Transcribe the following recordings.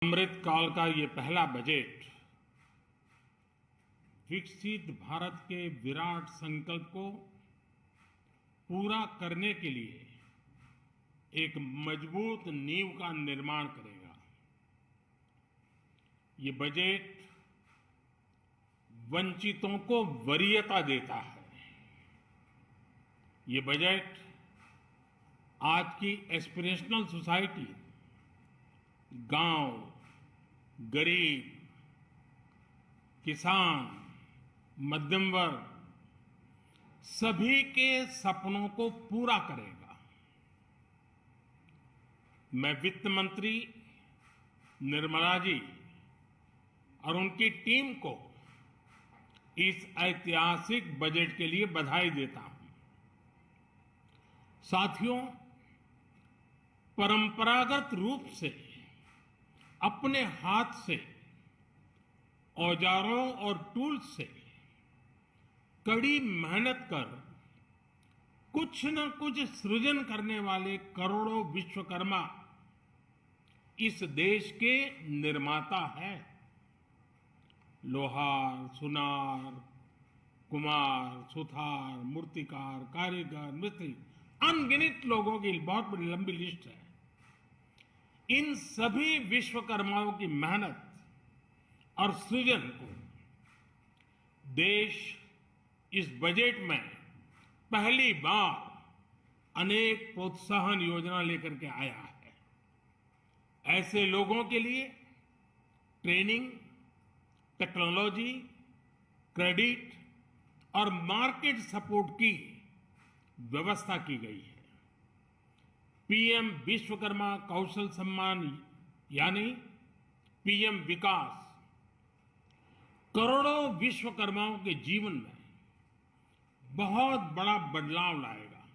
अमृत काल का ये पहला बजट विकसित भारत के विराट संकल्प को पूरा करने के लिए एक मजबूत नींव का निर्माण करेगा। ये बजट वंचितों को वरीयता देता है। ये बजट आज की एस्पिरेशनल सोसाइटी, गांव, गरीब, किसान, मध्यम वर्ग सभी के सपनों को पूरा करेगा। मैं वित्त मंत्री निर्मला जी और उनकी टीम को इस ऐतिहासिक बजट के लिए बधाई देता हूं। साथियों, परंपरागत रूप से अपने हाथ से औजारों और टूल्स से कड़ी मेहनत कर कुछ न कुछ सृजन करने वाले करोड़ों विश्वकर्मा इस देश के निर्माता हैं। लोहार, सुनार, कुम्हार, सुथार, मूर्तिकार, कारीगर, मिस्त्री, अनगिनत लोगों की बहुत बड़ी लंबी लिस्ट है। इन सभी विश्वकर्माओं की मेहनत और सृजन को देश इस बजट में पहली बार अनेक प्रोत्साहन योजना लेकर के आया है। ऐसे लोगों के लिए ट्रेनिंग, टेक्नोलॉजी, क्रेडिट और मार्केट सपोर्ट की व्यवस्था की गई है। पीएम विश्वकर्मा कौशल सम्मान यानी पीएम विकास करोड़ों विश्वकर्माओं के जीवन में बहुत बड़ा बदलाव लाएगा।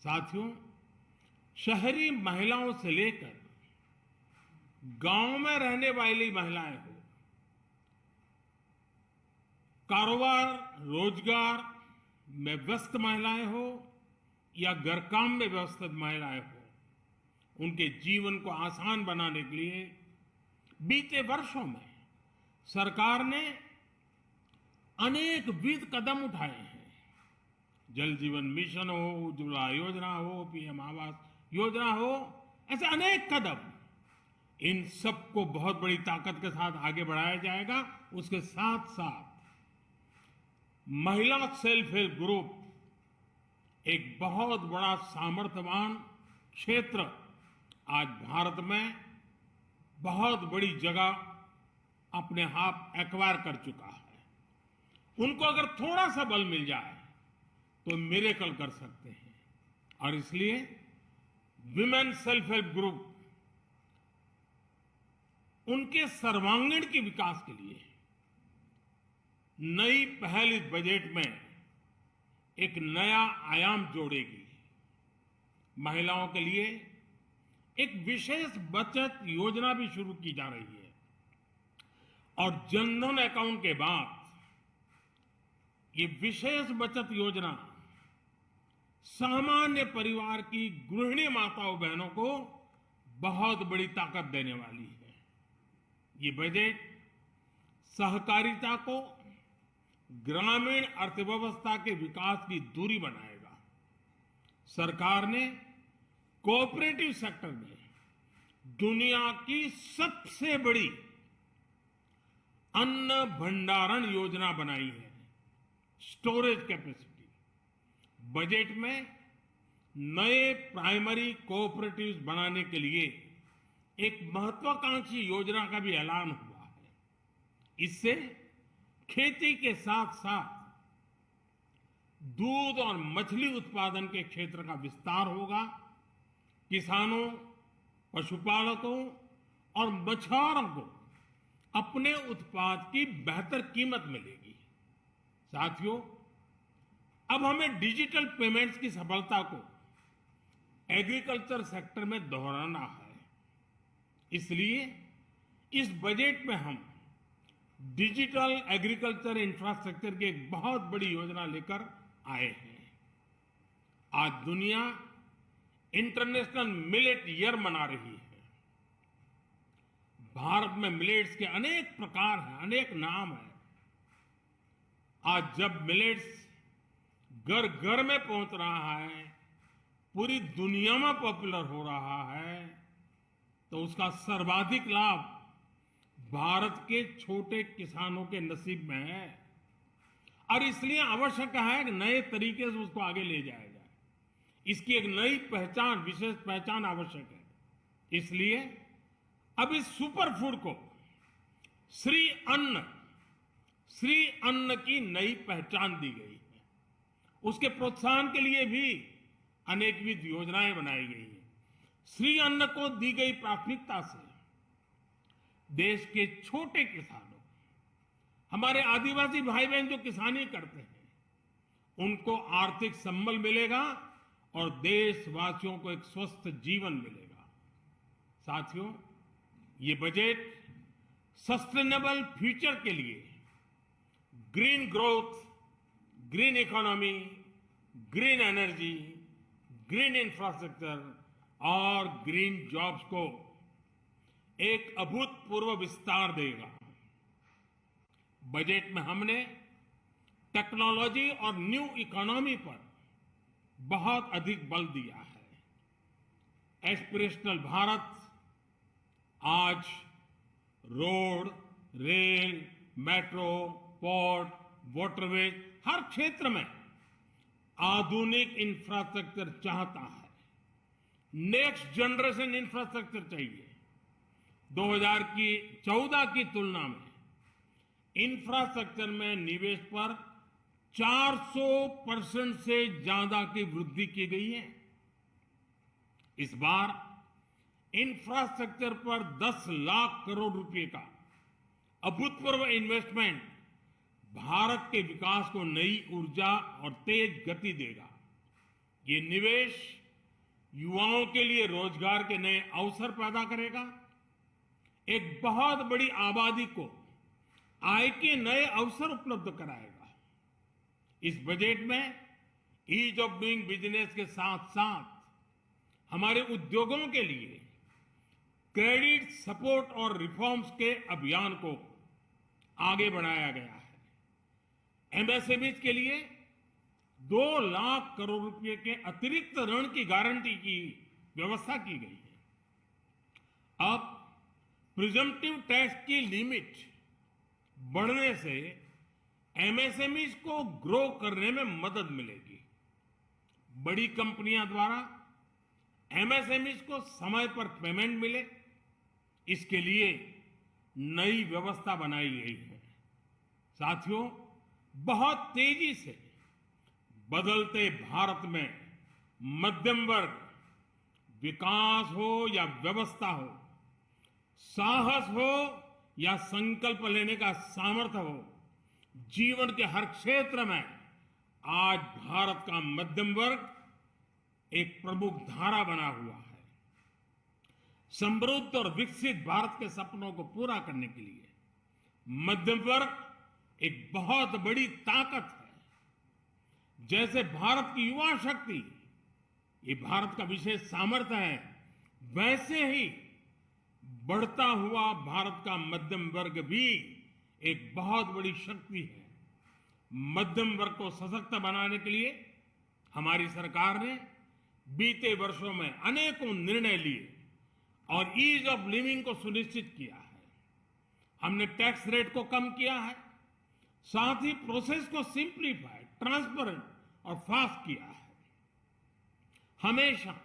साथियों, शहरी महिलाओं से लेकर गांव में रहने वाली महिलाएं हो, कारोबार रोजगार में व्यस्त महिलाएं हो या घर काम में व्यस्त महिलाएं हो, उनके जीवन को आसान बनाने के लिए बीते वर्षों में सरकार ने अनेक विध कदम उठाए हैं। जल जीवन मिशन हो, उज्ज्वला योजना हो, पीएम आवास योजना हो, ऐसे अनेक कदम। इन सबको बहुत बड़ी ताकत के साथ आगे बढ़ाया जाएगा। उसके साथ साथ महिला सेल्फ हेल्प ग्रुप एक बहुत बड़ा सामर्थ्यवान क्षेत्र आज भारत में बहुत बड़ी जगह अपने आप एक्वायर कर चुका है। उनको अगर थोड़ा सा बल मिल जाए तो मिरेकल कर सकते हैं। और इसलिए विमेन सेल्फ हेल्प ग्रुप उनके सर्वांगीण के विकास के लिए नई पहल इस बजट में एक नया आयाम जोड़ेगी। महिलाओं के लिए एक विशेष बचत योजना भी शुरू की जा रही है और जनधन अकाउंट के बाद ये विशेष बचत योजना सामान्य परिवार की गृहिणी माताओं बहनों को बहुत बड़ी ताकत देने वाली है। ये बजट सहकारिता को ग्रामीण अर्थव्यवस्था के विकास की दूरी बनाएगा। सरकार ने कोऑपरेटिव सेक्टर में दुनिया की सबसे बड़ी अन्न भंडारण योजना बनाई है, स्टोरेज कैपेसिटी। बजट में नए प्राइमरी कोऑपरेटिव्स बनाने के लिए एक महत्वाकांक्षी योजना का भी ऐलान हुआ है। इससे खेती के साथ साथ दूध और मछली उत्पादन के क्षेत्र का विस्तार होगा। किसानों, पशुपालकों और मछुआरों को अपने उत्पाद की बेहतर कीमत मिलेगी। साथियों, अब हमें डिजिटल पेमेंट्स की सफलता को एग्रीकल्चर सेक्टर में दोहराना है। इसलिए इस बजट में हम डिजिटल एग्रीकल्चर इंफ्रास्ट्रक्चर की एक बहुत बड़ी योजना लेकर आए हैं। आज दुनिया इंटरनेशनल मिलेट ईयर मना रही है। भारत में मिलेट्स के अनेक प्रकार हैं, अनेक नाम हैं। आज जब मिलेट्स घर घर में पहुंच रहा है, पूरी दुनिया में पॉपुलर हो रहा है, तो उसका सर्वाधिक लाभ भारत के छोटे किसानों के नसीब में है। और इसलिए आवश्यक है कि नए तरीके से उसको आगे ले जाया जाए। इसकी एक नई पहचान, विशेष पहचान आवश्यक है। इसलिए अब इस सुपर फूड को श्री अन्न की नई पहचान दी गई है। उसके प्रोत्साहन के लिए भी अनेकविध योजनाएं बनाई गई है। श्री अन्न को दी गई प्राथमिकता से देश के छोटे किसानों, हमारे आदिवासी भाई बहन जो किसानी करते हैं, उनको आर्थिक संबल मिलेगा और देशवासियों को एक स्वस्थ जीवन मिलेगा। साथियों, ये बजट सस्टेनेबल फ्यूचर के लिए green growth, green economy, green energy, green infrastructure और ग्रीन जॉब्स को एक अभूतपूर्व विस्तार देगा। बजट में हमने टेक्नोलॉजी और न्यू इकोनॉमी पर बहुत अधिक बल दिया है। एस्पिरेशनल भारत आज road, rail, metro, port, waterway, हर क्षेत्र में आधुनिक इंफ्रास्ट्रक्चर चाहता है। नेक्स्ट जनरेशन इंफ्रास्ट्रक्चर चाहिए। 2014 की तुलना में इंफ्रास्ट्रक्चर में निवेश पर 400% से ज्यादा की वृद्धि की गई है। इस बार इंफ्रास्ट्रक्चर पर 10 लाख करोड़ रुपए का अभूतपूर्व इन्वेस्टमेंट भारत के विकास को नई ऊर्जा और तेज गति देगा। ये निवेश युवाओं के लिए रोजगार के नए अवसर पैदा करेगा, एक बहुत बड़ी आबादी को आय के नए अवसर उपलब्ध कराएगा। इस बजट में ईज ऑफ डूइंग बिजनेस के साथ साथ हमारे उद्योगों के लिए क्रेडिट सपोर्ट और रिफॉर्म्स के अभियान को आगे बढ़ाया गया है। एमएसएमईज के लिए 2 लाख करोड़ रुपए के अतिरिक्त ऋण की गारंटी की व्यवस्था की गई है। अब प्रिजम्पटिव टैक्स की लिमिट बढ़ने से एमएसएमईज को ग्रो करने में मदद मिलेगी। बड़ी कंपनियों द्वारा एमएसएमईज को समय पर पेमेंट मिले, इसके लिए नई व्यवस्था बनाई गई है। साथियों, बहुत तेजी से बदलते भारत में मध्यम वर्ग, विकास हो या व्यवस्था हो, साहस हो या संकल्प लेने का सामर्थ्य हो, जीवन के हर क्षेत्र में आज भारत का मध्यम वर्ग एक प्रमुख धारा बना हुआ है। समृद्ध और विकसित भारत के सपनों को पूरा करने के लिए मध्यम वर्ग एक बहुत बड़ी ताकत है। जैसे भारत की युवा शक्ति ये भारत का विशेष सामर्थ्य है, वैसे ही बढ़ता हुआ भारत का मध्यम वर्ग भी एक बहुत बड़ी शक्ति है। मध्यम वर्ग को सशक्त बनाने के लिए हमारी सरकार ने बीते वर्षों में अनेकों निर्णय लिए और ईज ऑफ लिविंग को सुनिश्चित किया है। हमने टैक्स रेट को कम किया है, साथ ही प्रोसेस को सिंप्लीफाई, ट्रांसपेरेंट और फास्ट किया है। हमेशा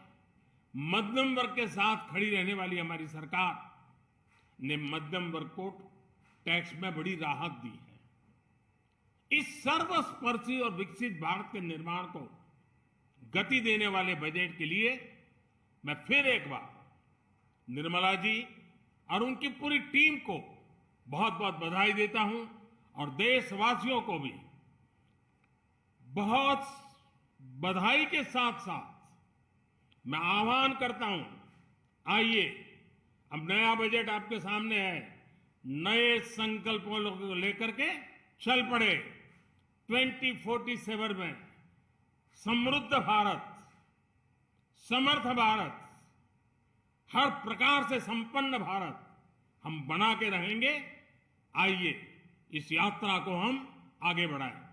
मध्यम वर्ग के साथ खड़ी रहने वाली हमारी सरकार ने मध्यम वर्ग को टैक्स में बड़ी राहत दी है। इस सर्वस्पर्शी और विकसित भारत के निर्माण को गति देने वाले बजट के लिए मैं फिर एक बार निर्मला जी और उनकी पूरी टीम को बहुत बहुत बधाई देता हूं और देशवासियों को भी बहुत बधाई के साथ साथ मैं आह्वान करता हूं, आइए अब नया बजट आपके सामने है, नए संकल्पों को लेकर के चल पड़े। 2047 में समृद्ध भारत, समर्थ भारत, हर प्रकार से संपन्न भारत हम बना के रहेंगे। आइए इस यात्रा को हम आगे बढ़ाएं।